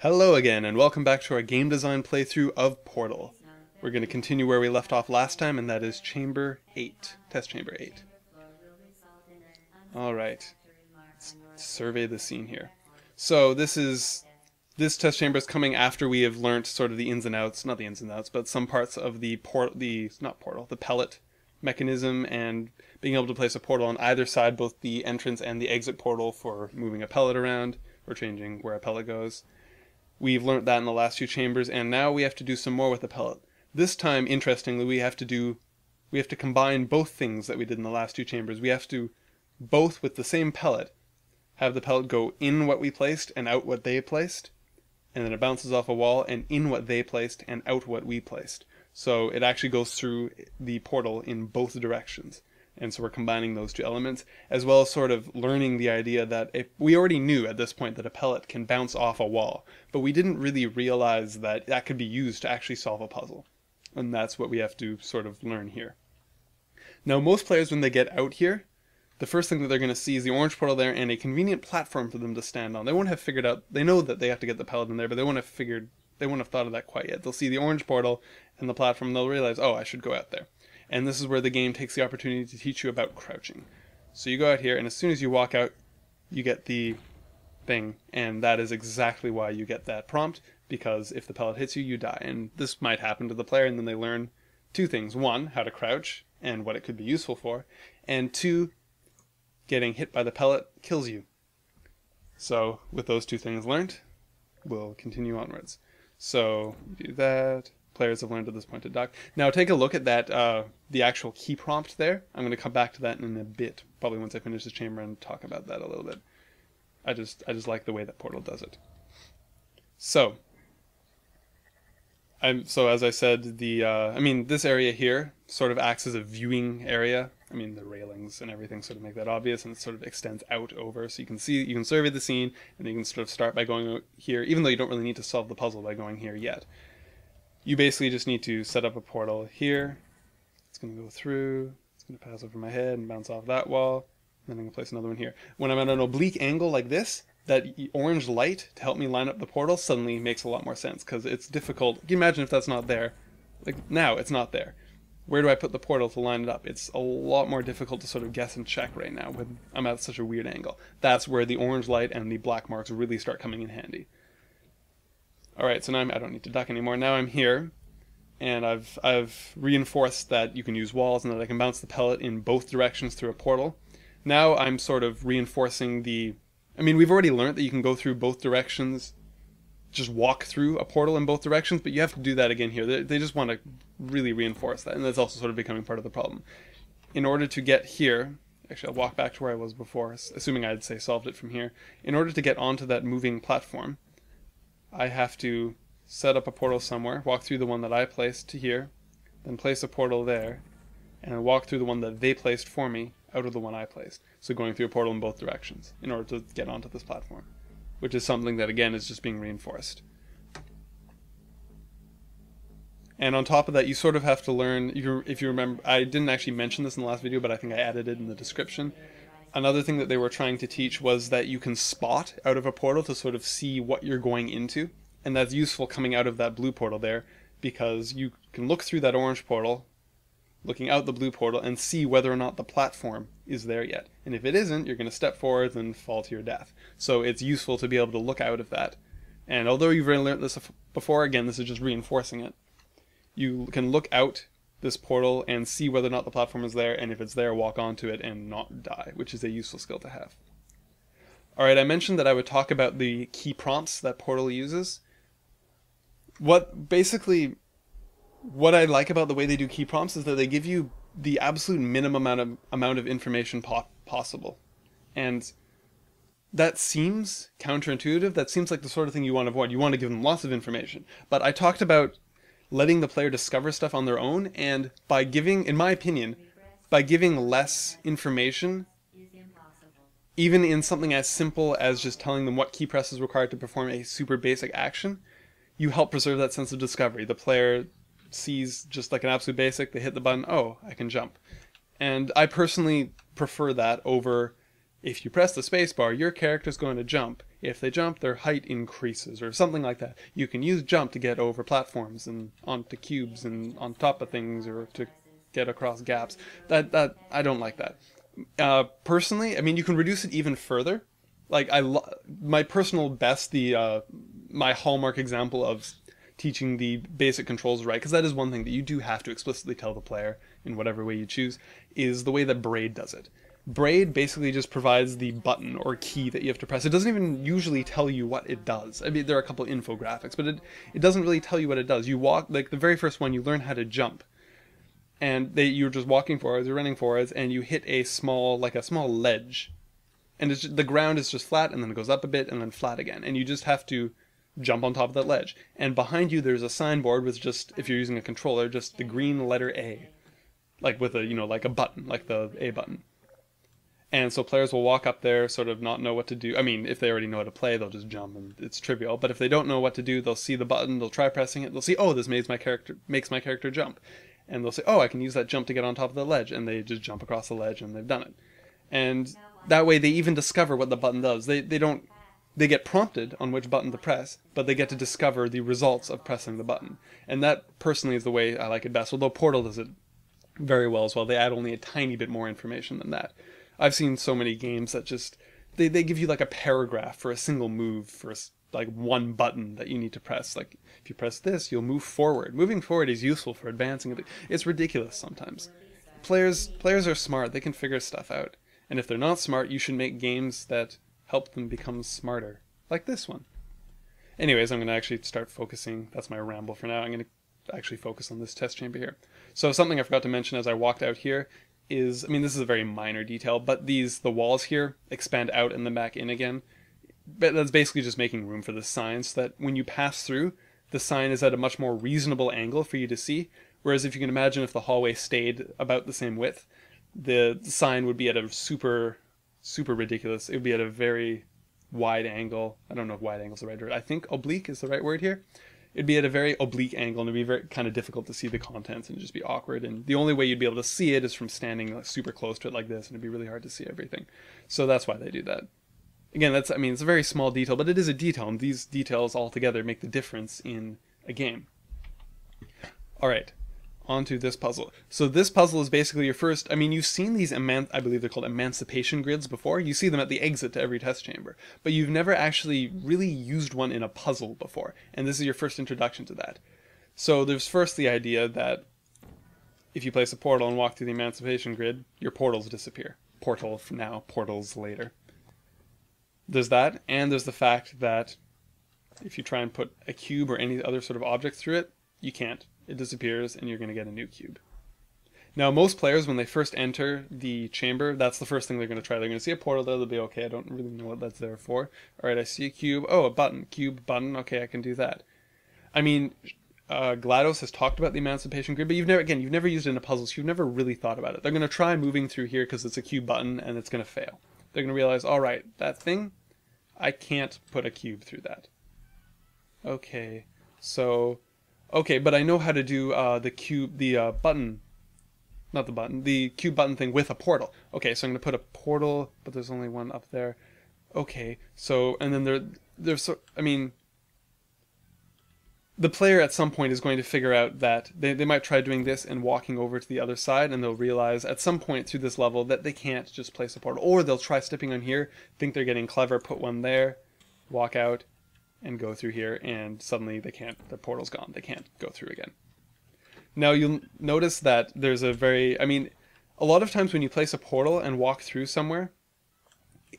Hello again, and welcome back to our game design playthrough of Portal. We're going to continue where we left off last time, and that is Chamber 8, Test Chamber 8. Alright, let's survey the scene here. So this test chamber is coming after we have learnt sort of the ins and outs, not the ins and outs, but some parts of the pellet mechanism and being able to place a portal on either side, both the entrance and the exit portal for moving a pellet around or changing where a pellet goes. We've learnt that in the last two chambers, and now we have to do some more with the pellet. This time, interestingly, we have to combine both things that we did in the last two chambers. We have to, both with the same pellet, have the pellet go in what we placed and out what they placed, and then it bounces off a wall and in what they placed and out what we placed. So it actually goes through the portal in both directions. And so we're combining those two elements, as well as sort of learning the idea that if we already knew at this point that a pellet can bounce off a wall, but we didn't really realize that that could be used to actually solve a puzzle. And that's what we have to sort of learn here. Now, most players, when they get out here, the first thing that they're going to see is the orange portal there and a convenient platform for them to stand on. They won't have figured out, they know that they have to get the pellet in there, but they won't have thought of that quite yet. They'll see the orange portal and the platform, and they'll realize, oh, I should go out there. And this is where the game takes the opportunity to teach you about crouching. So you go out here, and as soon as you walk out, you get the thing, and that is exactly why you get that prompt, because if the pellet hits you, you die. And this might happen to the player, and then they learn two things. One, how to crouch, and what it could be useful for, and two, getting hit by the pellet kills you. So with those two things learned, we'll continue onwards. So do that. Players have learned at this point to duck. Now take a look at that, the actual key prompt there. I'm going to come back to that in a bit, probably once I finish this chamber and talk about that a little bit. I just like the way that Portal does it. So as I said, this area here sort of acts as a viewing area. I mean, the railings and everything sort of make that obvious, and it sort of extends out over, so you can survey the scene, and then you can sort of start by going out here, even though you don't really need to solve the puzzle by going here yet. You basically just need to set up a portal here. It's going to go through, it's going to pass over my head and bounce off that wall, and then I'm going to place another one here. When I'm at an oblique angle like this, that orange light to help me line up the portal suddenly makes a lot more sense, because it's difficult. Can you imagine if that's not there? Like, now it's not there. Where do I put the portal to line it up? It's a lot more difficult to sort of guess and check right now when I'm at such a weird angle. That's where the orange light and the black marks really start coming in handy. Alright, so now I don't need to duck anymore. Now I'm here, and I've reinforced that you can use walls and that I can bounce the pellet in both directions through a portal. Now I'm sort of reinforcing we've already learned that you can go through both directions, just walk through a portal in both directions, but you have to do that again here. They just want to really reinforce that, and that's also sort of becoming part of the problem. In order to get here, actually I'll walk back to where I was before, assuming I'd say solved it from here. In order to get onto that moving platform, I have to set up a portal somewhere, walk through the one that I placed to here, then place a portal there, and then walk through the one that they placed for me out of the one I placed. So going through a portal in both directions in order to get onto this platform, which is something that again is just being reinforced. And on top of that, you sort of have to learn, if you remember, I didn't actually mention this in the last video, but I think I added it in the description. Another thing that they were trying to teach was that you can spot out of a portal to sort of see what you're going into. And that's useful coming out of that blue portal there, because you can look through that orange portal, looking out the blue portal, and see whether or not the platform is there yet. And if it isn't, you're going to step forward and fall to your death. So it's useful to be able to look out of that. And although you've already learned this before, again, this is just reinforcing it. You can look out this portal and see whether or not the platform is there, and if it's there, walk onto it and not die, which is a useful skill to have. Alright, I mentioned that I would talk about the key prompts that Portal uses. What I like about the way they do key prompts is that they give you the absolute minimum amount of information possible. And that seems counterintuitive. That seems like the sort of thing you want to avoid. You want to give them lots of information. But I talked about letting the player discover stuff on their own, and by giving, in my opinion, by giving less information, even in something as simple as just telling them what key press is required to perform a super basic action, you help preserve that sense of discovery. The player sees just like an absolute basic, they hit the button, oh, I can jump. And I personally prefer that over, if you press the spacebar, your character's going to jump, If they jump, their height increases, or something like that. You can use jump to get over platforms and onto cubes and on top of things, or to get across gaps. That I don't like that. Personally, I mean, you can reduce it even further. Like my personal best, my hallmark example of teaching the basic controls right, because that is one thing that you do have to explicitly tell the player in whatever way you choose, is the way that Braid does it. Braid basically just provides the button or key that you have to press. It doesn't even usually tell you what it does. I mean, there are a couple infographics, but it doesn't really tell you what it does. You walk, like the very first one, you learn how to jump. And you're just walking forwards, you're running forwards, and you hit a small ledge. And the ground is just flat, and then it goes up a bit, and then flat again. And you just have to jump on top of that ledge. And behind you there's a signboard with just, if you're using a controller, just the green letter A. Like with a, like a button, like the A button. And so players will walk up there, sort of not know what to do. I mean, if they already know how to play, they'll just jump, and it's trivial. But if they don't know what to do, they'll see the button, they'll try pressing it, they'll see, oh, this makes my character jump. And they'll say, oh, I can use that jump to get on top of the ledge. And they just jump across the ledge, and they've done it. And that way they even discover what the button does. They get prompted on which button to press, but they get to discover the results of pressing the button. And that, personally, is the way I like it best. Although Portal does it very well as well. They add only a tiny bit more information than that. I've seen so many games that just, they give you like a paragraph for a single move, for like one button that you need to press. Like, if you press this, you'll move forward. Moving forward is useful for advancing. It's ridiculous sometimes. Players are smart. They can figure stuff out. And if they're not smart, you should make games that help them become smarter. Like this one. Anyways, I'm going to actually start focusing. That's my ramble for now. I'm going to actually focus on this test chamber here. So something I forgot to mention as I walked out here is, I mean, this is a very minor detail, but the walls here expand out and then back in again. But that's basically just making room for the sign, so that when you pass through, the sign is at a much more reasonable angle for you to see. Whereas if you can imagine, if the hallway stayed about the same width, the sign would be at a super ridiculous, it would be at a very wide angle. I don't know if wide angle is the right word. I think oblique is the right word here. It'd be at a very oblique angle, and it'd be very kind of difficult to see the contents and just be awkward. And the only way you'd be able to see it is from standing like super close to it like this, and it'd be really hard to see everything. So that's why they do that. Again, it's a very small detail, but it is a detail, and these details all together make the difference in a game. All right, on to this puzzle. So this puzzle is basically your first, I mean, you've seen these, I believe they're called emancipation grids before. You see them at the exit to every test chamber, but you've never actually really used one in a puzzle before, and this is your first introduction to that. So there's first the idea that if you place a portal and walk through the emancipation grid, your portals disappear. Portal now, portals later. There's that, and there's the fact that if you try and put a cube or any other sort of object through it, you can't. It disappears, and you're going to get a new cube. Now, most players, when they first enter the chamber, that's the first thing they're going to try. They're going to see a portal there, they'll be, okay, I don't really know what that's there for. Alright, I see a cube. Oh, a button. Cube, button. Okay, I can do that. I mean, GLaDOS has talked about the emancipation grid, but you've never used it in a puzzle, so you've never really thought about it. They're going to try moving through here because it's a cube button, and it's going to fail. They're going to realize, alright, that thing, I can't put a cube through that. Okay, so... Okay, but I know how to do the cube, the button, not the button, the cube button thing with a portal. Okay, so I'm going to put a portal, but there's only one up there. Okay, so, and then there's, I mean, the player at some point is going to figure out that they might try doing this and walking over to the other side, and they'll realize at some point through this level that they can't just place a portal. Or they'll try stepping on here, think they're getting clever, put one there, walk out, and go through here, and suddenly they can't, the portal's gone, they can't go through again. Now you'll notice that there's a very, I mean, a lot of times when you place a portal and walk through somewhere,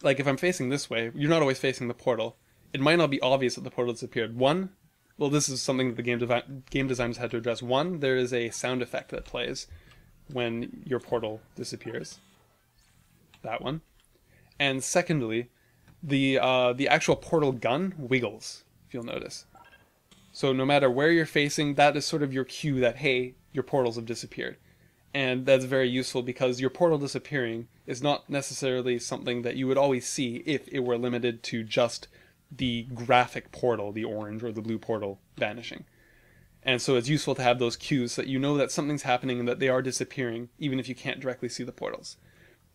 like if I'm facing this way, you're not always facing the portal, it might not be obvious that the portal disappeared. One, well, this is something that the game designers had to address. One, there is a sound effect that plays when your portal disappears. That one. And secondly, the actual portal gun wiggles, if you'll notice. So no matter where you're facing, that is sort of your cue that, hey, your portals have disappeared. And that's very useful because your portal disappearing is not necessarily something that you would always see if it were limited to just the graphic portal, the orange or the blue portal vanishing. And so it's useful to have those cues so that you know that something's happening and that they are disappearing, even if you can't directly see the portals.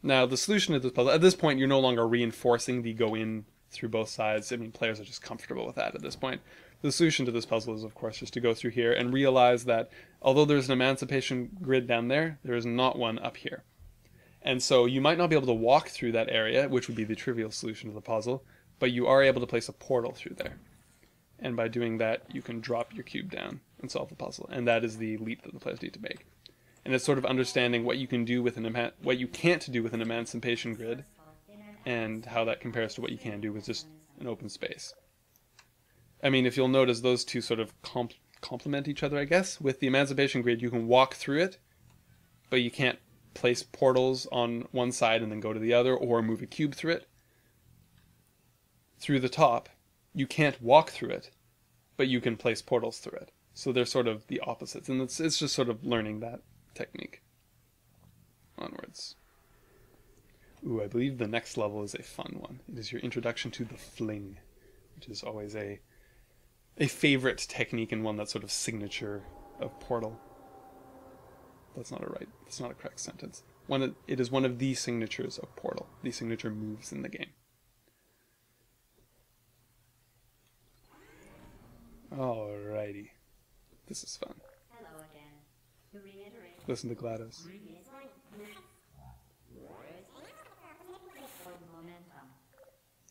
Now, the solution to this puzzle, at this point, you're no longer reinforcing the go in through both sides. I mean, players are just comfortable with that at this point. The solution to this puzzle is, of course, just to go through here and realize that although there's an emancipation grid down there, there is not one up here. And so you might not be able to walk through that area, which would be the trivial solution to the puzzle, but you are able to place a portal through there. And by doing that, you can drop your cube down and solve the puzzle. And that is the leap that the players need to make. And it's sort of understanding what you can do with what you can't do with an emancipation grid, and how that compares to what you can do with just an open space. I mean, if you'll notice, those two sort of complement each other, I guess. With the emancipation grid, you can walk through it, but you can't place portals on one side and then go to the other, or move a cube through it. Through the top, you can't walk through it, but you can place portals through it. So they're sort of the opposites, and it's just sort of learning that technique. Onwards. Ooh, I believe the next level is a fun one. It is your introduction to the fling, which is always a favorite technique and one that's sort of signature of Portal. That's not a correct sentence. It is one of the signatures of Portal, the signature moves in the game. Alrighty. This is fun. Hello again. To reiterate, Listen to GLaDOS. momentum.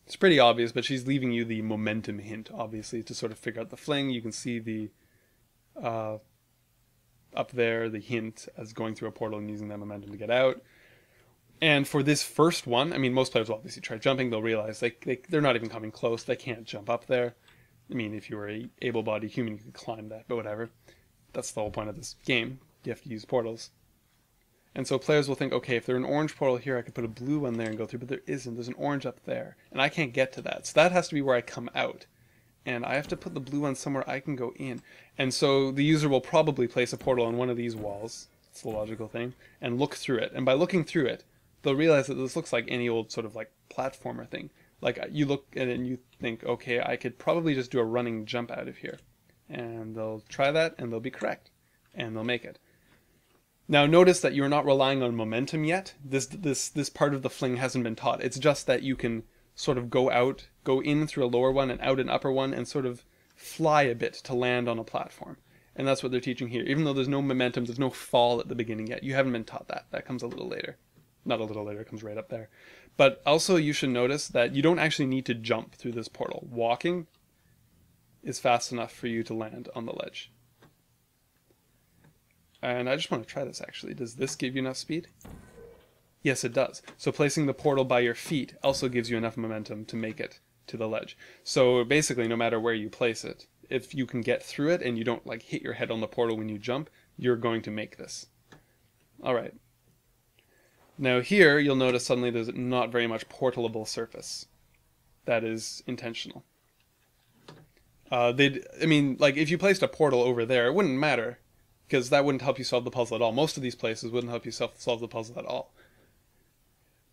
It's pretty obvious, but she's leaving you the momentum hint, obviously, to sort of figure out the fling. You can see the up there, the hint as going through a portal and using that momentum to get out. And for this first one, I mean, most players will obviously try jumping. They'll realize they're not even coming close. They can't jump up there. I mean, if you were a able-bodied human, you could climb that, but whatever. That's the whole point of this game. You have to use portals. And so players will think, okay, if there's an orange portal here, I could put a blue one there and go through, but there isn't. There's an orange up there, and I can't get to that. So that has to be where I come out. And I have to put the blue one somewhere I can go in. And so the user will probably place a portal on one of these walls, it's the logical thing, and look through it. And by looking through it, they'll realize that this looks like any old sort of like platformer thing. Like you look at it and you think, okay, I could probably just do a running jump out of here. And they'll try that and they'll be correct. And they'll make it. Now notice that you're not relying on momentum yet. This part of the fling hasn't been taught. It's just that you can sort of go in through a lower one and out an upper one and sort of fly a bit to land on a platform. And that's what they're teaching here. Even though there's no momentum, there's no fall at the beginning yet. You haven't been taught that. That comes a little later. Not a little later, it comes right up there. But also you should notice that you don't actually need to jump through this portal. Walking is fast enough for you to land on the ledge. And I just want to try this actually. Does this give you enough speed? Yes, it does. So placing the portal by your feet also gives you enough momentum to make it to the ledge. So basically, no matter where you place it, if you can get through it and you don't like hit your head on the portal when you jump, you're going to make this. All right. Now here, you'll notice suddenly there's not very much portalable surface. That is intentional. I mean, like if you placed a portal over there, it wouldn't matter, because that wouldn't help you solve the puzzle at all. Most of these places wouldn't help you solve the puzzle at all.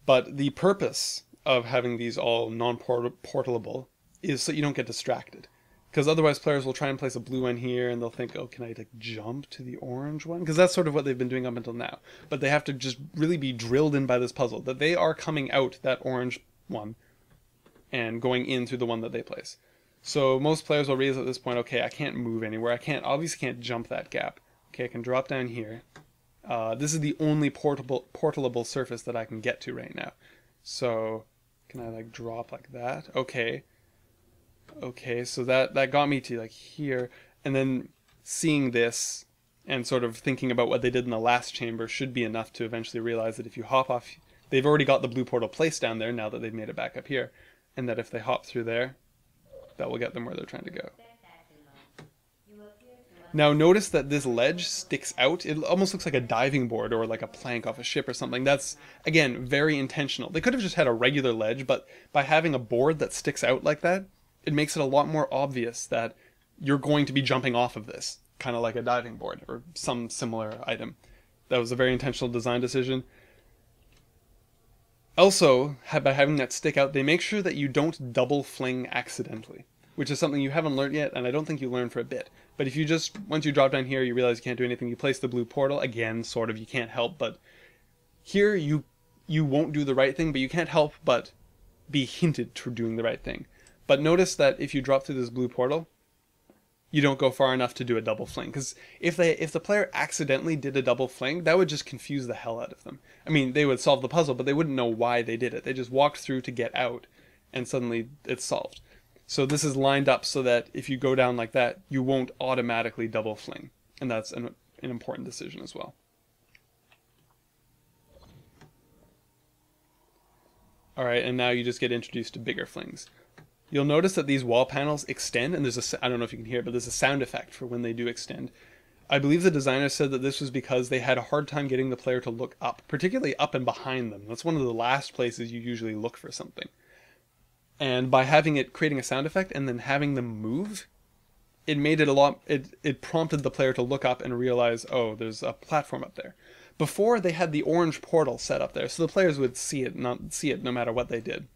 But the purpose of having these all non-portalable is so you don't get distracted. Because otherwise players will try and place a blue one here and they'll think, oh, can I like jump to the orange one? Because that's sort of what they've been doing up until now. But they have to just really be drilled in by this puzzle, that they are coming out that orange one and going in through the one that they place. So most players will realize at this point, okay, I can't move anywhere. Obviously can't jump that gap. Okay, I can drop down here. This is the only portalable surface that I can get to right now. So can I like drop like that? Okay. Okay, so that got me to like here, and then seeing this and sort of thinking about what they did in the last chamber should be enough to eventually realize that if you hop off, they've already got the blue portal placed down there now that they've made it back up here, and that if they hop through there, that will get them where they're trying to go. Now notice that this ledge sticks out. It almost looks like a diving board or like a plank off a ship or something. That's, again, very intentional. They could have just had a regular ledge, but by having a board that sticks out like that, it makes it a lot more obvious that you're going to be jumping off of this, kind of like a diving board or some similar item. That was a very intentional design decision. Also, by having that stick out, they make sure that you don't double fling accidentally, which is something you haven't learned yet, and I don't think you learned for a bit. But if you just, once you drop down here, you realize you can't do anything, you place the blue portal, again, sort of, you can't help, but here you won't do the right thing, but you can't help but be hinted to doing the right thing. But notice that if you drop through this blue portal, you don't go far enough to do a double fling. Because if the player accidentally did a double fling, that would just confuse the hell out of them. I mean, they would solve the puzzle, but they wouldn't know why they did it. They just walked through to get out, and suddenly it's solved. So this is lined up so that if you go down like that, you won't automatically double fling. And that's an important decision as well. Alright, and now you just get introduced to bigger flings. You'll notice that these wall panels extend, and there's I don't know if you can hear it, but there's a sound effect for when they do extend. I believe the designer said that this was because they had a hard time getting the player to look up, particularly up and behind them. That's one of the last places you usually look for something. And by having it creating a sound effect and then having them move, it made it it prompted the player to look up and realize, oh, there's a platform up there. Before, they had the orange portal set up there, so the players would see it no matter what they did.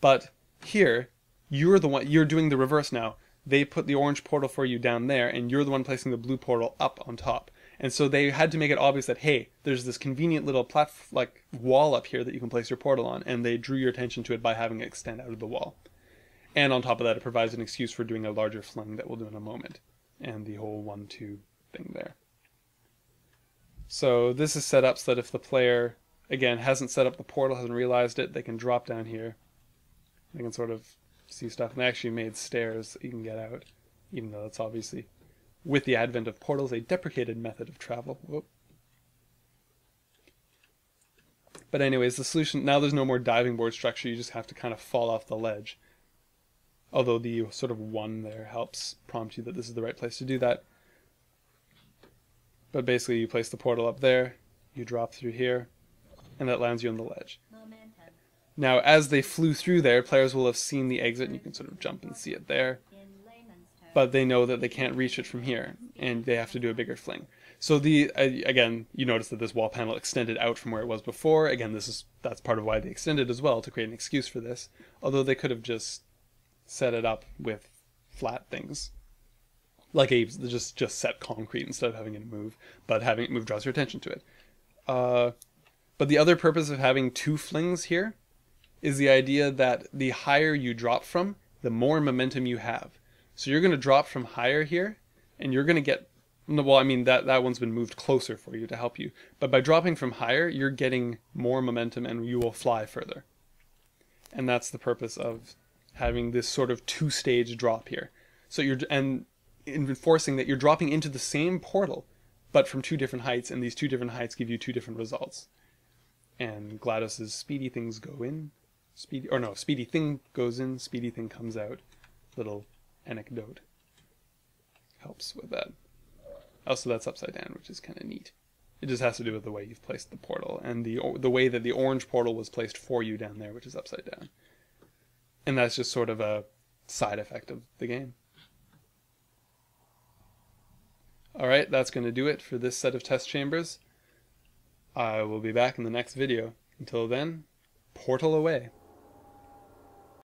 But here, you're doing the reverse now. They put the orange portal for you down there, and you're the one placing the blue portal up on top. And so they had to make it obvious that, hey, there's this convenient little wall up here that you can place your portal on, and they drew your attention to it by having it extend out of the wall. And on top of that, it provides an excuse for doing a larger fling that we'll do in a moment, and the whole 1-2 thing there. So this is set up so that if the player, again, hasn't set up the portal, hasn't realized it, they can drop down here. They can sort of see stuff, and they actually made stairs that you can get out, even though that's obviously, with the advent of portals, a deprecated method of travel. Whoop. But anyways, the solution, now there's no more diving board structure, you just have to kind of fall off the ledge. Although the sort of 1 there helps prompt you that this is the right place to do that. But basically you place the portal up there, you drop through here, and that lands you on the ledge. Momentum. Now, as they flew through there, players will have seen the exit, and you can sort of jump and see it there. In layman's terms. But they know that they can't reach it from here, and they have to do a bigger fling. So again, you notice that this wall panel extended out from where it was before. Again, that's part of why they extended as well, to create an excuse for this. Although they could have just set it up with flat things. Like just set concrete instead of having it move. But having it move draws your attention to it. But the other purpose of having 2 flings here is the idea that the higher you drop from, the more momentum you have. So you're going to drop from higher here, and you're going to get, well, I mean, that one's been moved closer for you to help you. But by dropping from higher, you're getting more momentum, and you will fly further. And that's the purpose of having this sort of 2-stage drop here. So and enforcing that you're dropping into the same portal, but from 2 different heights, and these 2 different heights give you 2 different results. And GLaDOS's speedy things go in, speedy thing goes in, speedy thing comes out. Little anecdote helps with that. Also, that's upside down, which is kind of neat. It just has to do with the way you've placed the portal, and the way that the orange portal was placed for you down there, which is upside down. And that's just sort of a side effect of the game. Alright, that's going to do it for this set of test chambers. I will be back in the next video. Until then, portal away.